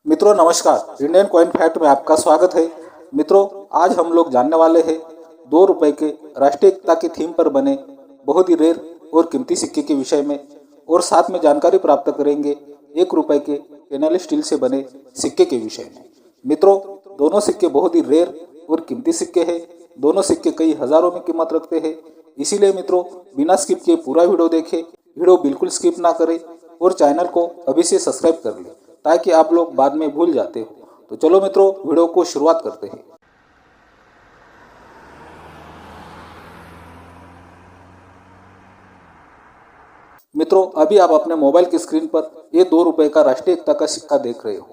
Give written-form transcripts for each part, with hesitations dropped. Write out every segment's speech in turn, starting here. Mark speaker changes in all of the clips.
Speaker 1: मित्रों नमस्कार, Indian coin fact में आपका स्वागत है। मित्रों आज हम लोग जानने वाले हैं 2 रुपए के राष्ट्रीय एकता की थीम पर बने बहुत ही रेयर और कीमती सिक्के के विषय में, और साथ में जानकारी प्राप्त करेंगे 1 रुपए के स्टेनलेस स्टील से बने सिक्के के विषय में। मित्रों दोनों सिक्के बहुत ही रेयर और कीमती सिक्के हैं। दोनों सिक्के कई हजारों में कीमत रखते हैं। इसीलिए मित्रों बिना स्किप किए पूरा वीडियो देखें, वीडियो बिल्कुल स्किप ना करें और चैनल को अभी से सब्सक्राइब कर लें ताकि आप लोग बाद में भूल जाते हो। तो चलो मित्रों वीडियो को शुरुआत करते हैं। मित्रों अभी आप अपने मोबाइल की स्क्रीन पर ये 2 रुपए का राष्ट्रीय एकता का सिक्का देख रहे हो।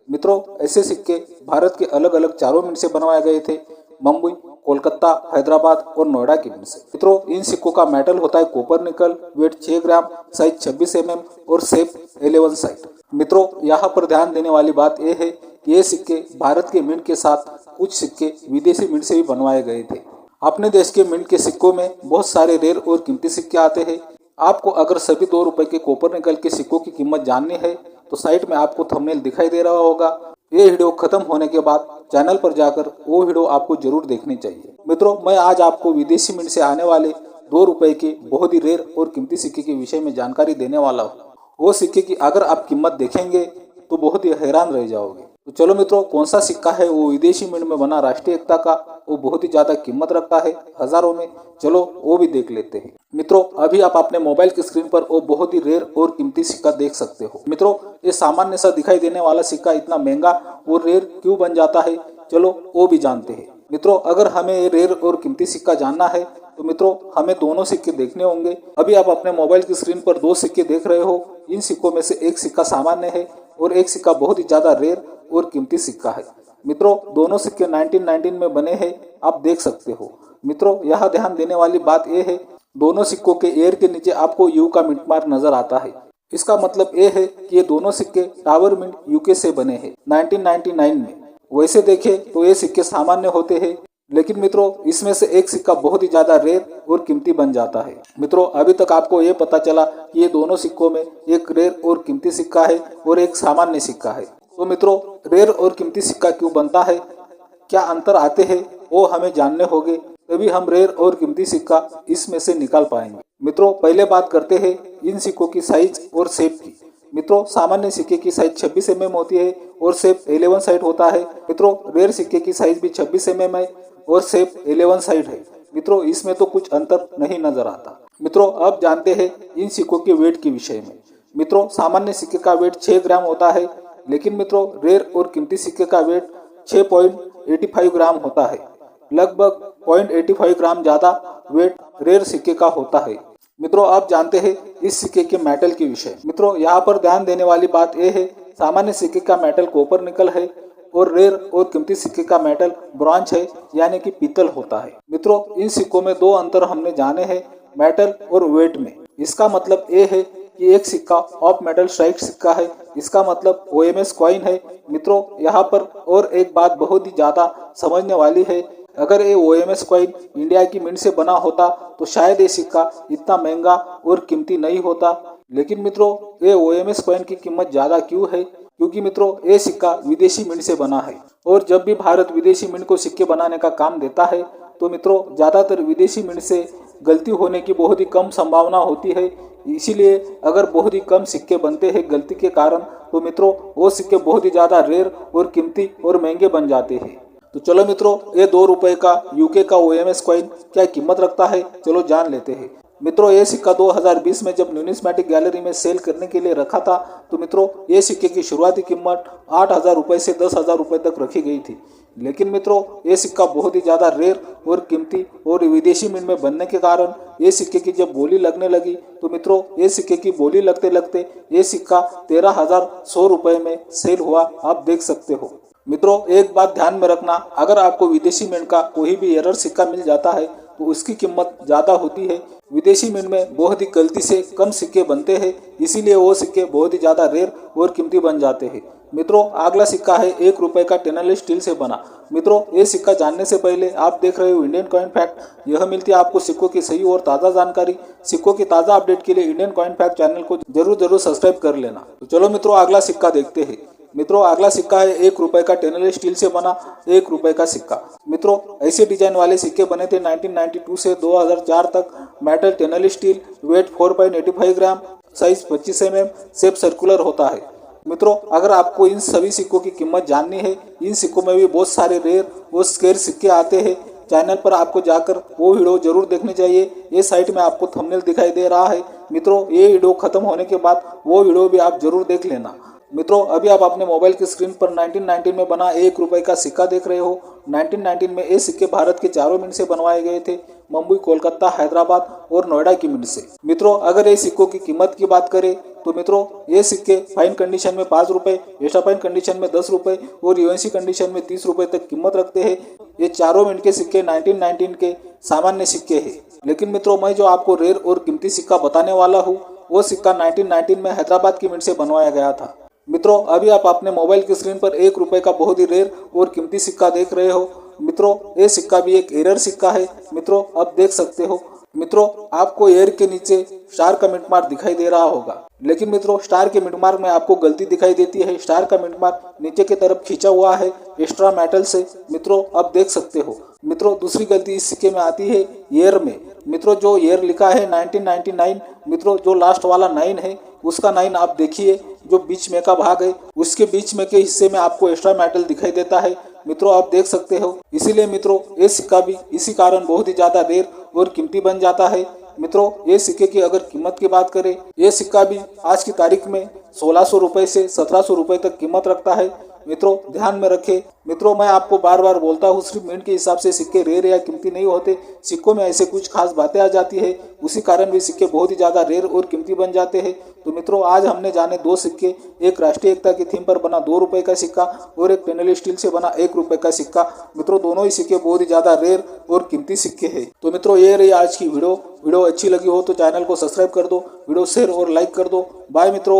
Speaker 1: मित्रों ऐसे सिक्के भारत के अलग अलग 4 मिनट से बनवाए गए थे, मुंबई, कोलकाता, हैदराबाद और नोएडा की मिनट से। मित्रों इन सिक्कों का मेटल होता है कॉपर निकल, वेट 6 ग्राम, साइज 26 mm और शेप 11 साइड। मित्रों यहाँ पर ध्यान देने वाली बात यह है कि ये सिक्के भारत के मिंट के साथ कुछ सिक्के विदेशी मिंट से भी बनवाए गए थे। अपने देश के मिंट के सिक्कों में बहुत सारे रेयर और कीमती सिक्के आते हैं। आपको अगर सभी 2 रुपए के कॉपर निकल के सिक्कों की कीमत जाननी है तो साइट में आपको थंबनेल दिखाई दे रहा होगा। ये वीडियो खत्म होने के बाद चैनल पर जाकर वो वीडियो आपको जरूर देखनी चाहिए। मित्रों मैं आज आपको विदेशी मिंट से आने वाले 2 रुपए के बहुत ही रेयर और कीमती सिक्के के विषय में जानकारी देने वाला हूँ। वो सिक्के की अगर आप कीमत देखेंगे तो बहुत ही हैरान रह जाओगे। तो चलो मित्रों कौन सा सिक्का है वो विदेशी मिंट में बना राष्ट्रीय एकता का, वो बहुत ही ज्यादा कीमत रखता है हजारों में, चलो वो भी देख लेते हैं। मित्रों अभी आप अपने मोबाइल की स्क्रीन पर वो बहुत ही रेयर और कीमती सिक्का देख सकते हो। मित्रों ये सामान्य सा दिखाई देने वाला सिक्का इतना महंगा और रेयर क्यों बन जाता है, चलो वो भी जानते हैं। मित्रों अगर हमें ये रेयर और कीमती सिक्का जानना है तो मित्रों हमें दोनों सिक्के देखने होंगे। अभी आप अपने मोबाइल की स्क्रीन पर 2 सिक्के देख रहे हो। इन सिक्कों में से एक सिक्का सामान्य है और एक सिक्का बहुत ही ज्यादा रेयर और कीमती सिक्का है। मित्रों दोनों सिक्के 1919 में बने हैं, आप देख सकते हो। मित्रों यहाँ ध्यान देने वाली बात यह है दोनों सिक्कों के एयर के नीचे आपको यू का मिंट मार्क नजर आता है। इसका मतलब ये है कि ये दोनों सिक्के टावर मिंट यूके से बने हैं 1999 में। वैसे देखें तो ये सिक्के सामान्य होते हैं, लेकिन मित्रों इसमें से एक सिक्का बहुत ही ज्यादा रेयर और कीमती बन जाता है। मित्रों अभी तक आपको ये पता चला कि ये दोनों सिक्कों में एक रेयर और कीमती सिक्का है और एक सामान्य सिक्का है। तो मित्रों रेयर और कीमती सिक्का क्यों बनता है, क्या अंतर आते हैं, वो हमें जानने होंगे, तभी हम रेयर और कीमती सिक्का इसमें से निकाल पाएंगे। मित्रों पहले बात करते हैं इन सिक्कों की साइज और शेप की। मित्रों सामान्य सिक्के की साइज 26 mm होती है और शेप 11 साइड होता है। मित्रों रेयर सिक्के की साइज भी 26 mm है और शेप 11 साइड है। मित्रों इसमें तो कुछ अंतर नहीं नजर आता। मित्रों अब जानते हैं इन सिक्कों के वेट के विषय में। मित्रों सामान्य सिक्के का वेट 6 ग्राम होता है, लेकिन मित्रों रेयर और कीमती सिक्के का वेट 6.85 ग्राम होता है। लगभग 0.85 ग्राम ज्यादा वेट रेयर सिक्के का होता है। मित्रों आप जानते हैं इस सिक्के के मेटल के विषय। मित्रों यहाँ पर ध्यान देने वाली बात यह है सामान्य सिक्के का मेटल कॉपर निकल है और रेयर और कीमती सिक्के का मेटल ब्रॉन्ज है यानी कि पीतल होता है। मित्रों इन सिक्कों में 2 अंतर हमने जाने हैं मेटल और वेट में। इसका मतलब ये है कि एक सिक्का ऑफ मेटल स्ट्राइक सिक्का है, इसका मतलब OMS कॉइन है। मित्रों यहाँ पर और एक बात बहुत ही ज्यादा समझने वाली है, अगर ये OMS कॉइन इंडिया की मिंट से बना होता तो शायद ये सिक्का इतना महंगा और कीमती नहीं होता। लेकिन मित्रों ये OMS कॉइन की कीमत ज्यादा क्यों है, क्योंकि मित्रों ये सिक्का विदेशी मिंट से बना है और जब भी भारत विदेशी मिंट को सिक्के बनाने का काम देता है तो मित्रों ज्यादातर विदेशी मिंट से गलती होने की बहुत ही कम संभावना होती है। इसीलिए अगर बहुत ही कम सिक्के बनते हैं गलती के कारण तो मित्रों वो सिक्के बहुत ही ज्यादा रेयर और कीमती और महंगे बन जाते हैं। तो चलो मित्रों ये 2 रुपए का यूके का OMS कॉइन क्या कीमत रखता है, चलो जान लेते हैं। मित्रों ये सिक्का 2020 में जब न्यूमिस्मेटिक गैलरी में सेल करने के लिए रखा था तो मित्रों ये सिक्के की शुरुआती कीमत 8,000 रुपये से 10,000 रुपये तक रखी गई थी। लेकिन मित्रों ये सिक्का बहुत ही ज्यादा रेयर और कीमती और विदेशी मिंट में बनने के कारण ये सिक्के की जब बोली लगने लगी तो मित्रों ये सिक्के की बोली लगते लगते ये सिक्का 13,100 रुपये में सेल हुआ, आप देख सकते हो। मित्रों एक बात ध्यान में रखना, अगर आपको विदेशी मिंट का कोई भी एरर सिक्का मिल जाता है तो उसकी कीमत ज्यादा होती है। विदेशी मिंट में बहुत ही गलती से कम सिक्के बनते हैं, इसीलिए वो सिक्के बहुत ही ज्यादा रेयर और कीमती बन जाते हैं। मित्रों अगला सिक्का है 1 रुपए का स्टेनलेस स्टील से बना। मित्रों ये सिक्का जानने से पहले आप देख रहे हो इंडियन कॉइन फैक्ट। यह मिलती है आपको सिक्कों की सही और ताज़ा जानकारी। सिक्कों की ताज़ा अपडेट के लिए इंडियन कॉइन फैक्ट चैनल को जरूर सब्सक्राइब कर लेना। तो चलो मित्रों अगला सिक्का देखते हैं। मित्रों अगला सिक्का है 1 रुपए का स्टेनलेस स्टील से बना 1 रुपए का सिक्का। मित्रों ऐसे डिजाइन वाले सिक्के बने थे 1992 से 2004 तक। मेटल स्टेनलेस स्टील, वेट 4.85 ग्राम, साइज 25 mm, शेप सर्कुलर होता है। मित्रों अगर आपको इन सभी सिक्कों की कीमत जाननी है, इन सिक्कों में भी बहुत सारे रेयर और स्केयर सिक्के आते हैं। चैनल पर आपको जाकर वो वीडियो जरूर देखनी चाहिए। ये साइट में आपको थंबनेल दिखाई दे रहा है। मित्रों ये वीडियो खत्म होने के बाद वो वीडियो भी आप जरूर देख लेना। मित्रों अभी आप अपने मोबाइल की स्क्रीन पर 1919 में बना 1 रुपए का सिक्का देख रहे हो। 1919 में ये सिक्के भारत के चारों मिंट से बनवाए गए थे, मुंबई, कोलकाता, हैदराबाद और नोएडा की मिंट से। मित्रों अगर ये सिक्कों की कीमत की बात करें तो मित्रों ये सिक्के फाइन कंडीशन में 5 रुपए, एक्स्ट्रा फाइन कंडीशन में 10 रुपए और यूएनसी कंडीशन में 30 रुपए तक कीमत रखते हैं। ये चारों मिंट के सिक्के 1919 के सामान्य सिक्के हैं। लेकिन मित्रों मैं जो आपको रेयर और कीमती सिक्का बताने वाला हूँ वो सिक्का 1919 में हैदराबाद की मिंट से बनवाया गया था। मित्रों अभी आप अपने मोबाइल की स्क्रीन पर 1 रुपए का बहुत ही रेयर और कीमती सिक्का देख रहे हो। मित्रों ये सिक्का भी एक एरर सिक्का है। मित्रों आप देख सकते हो। मित्रों आपको एयर के नीचे स्टार का मिंट मार्क दिखाई दे रहा होगा, लेकिन मित्रों स्टार के मिंट मार्क में आपको गलती दिखाई देती है। स्टार का मिंट मार्क नीचे की तरफ खींचा हुआ है एक्स्ट्रा मेटल से। मित्रों आप देख सकते हो। मित्रों दूसरी गलती इस सिक्के में आती है ईयर में। मित्रों जो ईयर लिखा है 1999, मित्रों जो लास्ट वाला 9 है उसका 9 आप देखिए, जो बीच में का भाग है उसके बीच में के हिस्से में आपको एक्स्ट्रा मेटल दिखाई देता है। मित्रों आप देख सकते हो। इसीलिए मित्रों ये सिक्का भी इसी कारण बहुत ही ज्यादा रेयर और कीमती बन जाता है। मित्रों ये सिक्के की अगर कीमत की बात करें, ये सिक्का भी आज की तारीख में 1600 रुपए से 1700 रुपए तक कीमत रखता है। मित्रों ध्यान में रखें। मित्रों मैं आपको बार बार बोलता हूँ सिर्फ मिंट के हिसाब से सिक्के रेयर या कीमती नहीं होते। सिक्कों में ऐसे कुछ खास बातें आ जाती है, उसी कारण भी सिक्के बहुत ही ज्यादा रेयर और कीमती बन जाते हैं। तो मित्रों आज हमने जाने 2 सिक्के, एक राष्ट्रीय एकता की थीम पर बना 2 रुपए का सिक्का और एक स्टेनलेस स्टील से बना 1 रुपए का सिक्का। मित्रों दोनों ही सिक्के बहुत ही ज्यादा रेयर और कीमती सिक्के हैं। तो मित्रों ये रही आज की वीडियो अच्छी लगी हो तो चैनल को सब्सक्राइब कर दो, वीडियो शेयर और लाइक कर दो। बाय मित्रों।